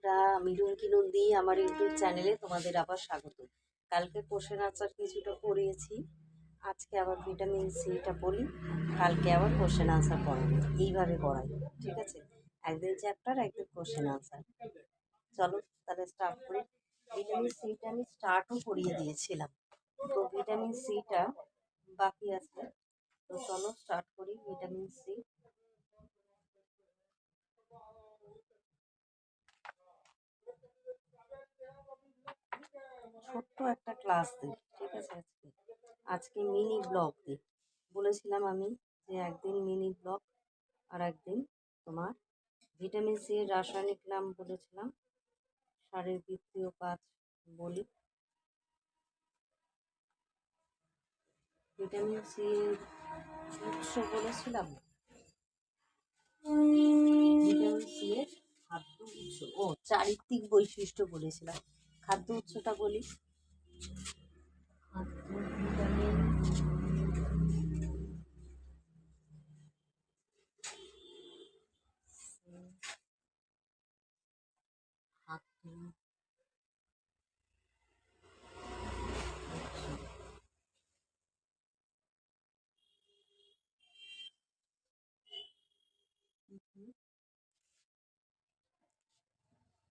বন্ধুরা, আমি রুমকি নন্দী। আমার ইউটিউব চ্যানেলে তোমাদের আবার স্বাগত। কালকে কোশ্চেন আনসার কিছুটা পড়িয়েছি, আজকে আবার ভিটামিন সিটা বলি, কালকে আবার কোশ্চেন আনসার পড়াবো। এইভাবে পড়াই, ঠিক আছে? একদিন চ্যাপ্টার, একদিন কোশ্চেন আনসার। চলো তাহলে স্টার্ট করি। ভিটামিন সিটা আমি স্টার্টও করিয়ে দিয়েছিলাম, তো ভিটামিন সিটা বাকি আছে। তো চলো স্টার্ট করি। ভিটামিন সি ছোট্ট একটা ক্লাস দিই, ঠিক আছে? আজকে মিনি ব্লগ দিই। বলেছিলাম আমি যে একদিন মিনি ব্লগ আর একদিন তোমার ভিটামিন সি এর রাসায়নিক নাম বলেছিলাম, শারীরবৃত্তীয় কাজ বলি। ভিটামিন সি এর উৎস বলেছিলাম, ভিটামিন সি এর খাদ্য উৎস ও চারিত্রিক বৈশিষ্ট্য বলেছিলাম। খাদ্য উৎসটা বলি। খাদ্য ভিটামিন খাদ্য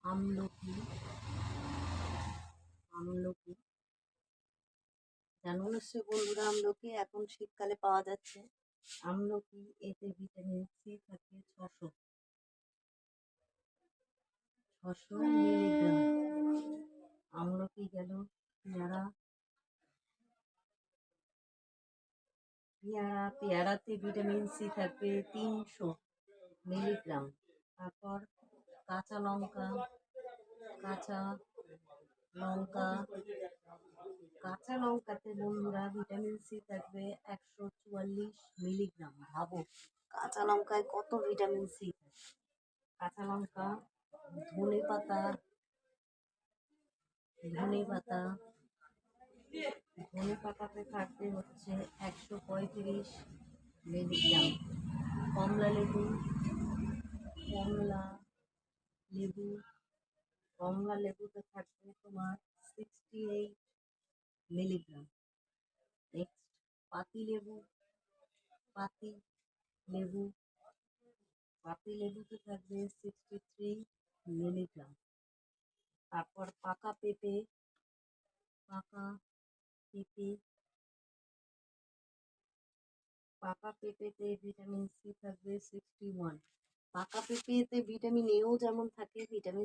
আমলকি। আমলকি জানো নিশ্চয়ই বন্ধুরা, আমলকি এখন শীতকালে পাওয়া যাচ্ছে। আমলকি, এতে ভিটামিন সি থাকে 600 মিলিগ্রাম। আমলকি গেল। পেয়ারাতে ভিটামিন সি থাকবে 300 মিলিগ্রাম। তারপর কাঁচা লঙ্কা, কাঁচা লঙ্কা কাঁচা লঙ্কাতে বন্ধুরা ভিটামিন সি থাকবে 144 মিলিগ্রাম। ভাবো কাঁচা লঙ্কায় কত ভিটামিন সি থাকে। কাঁচা লঙ্কা, ধনে পাতা, ধনে পাতা ধনে পাতাতে থাকবে হচ্ছে 135 মিলিগ্রাম। কমলা লেবু, কমলা লেবু কমলা লেবুতে থাকবে তোমার 68 মিলিগ্রাম। নেক্সট পাতি লেবু, পাতি লেবু পাতি লেবুতে থাকবে 63 মিলিগ্রাম। তারপর পাকা পেঁপে, পাকা পেঁপে পাকা পেঁপেতে ভিটামিন সি থাকবে 61। পাকা পেঁপেতে ভিটামিন এও যেমন থাকে, ভিটামিন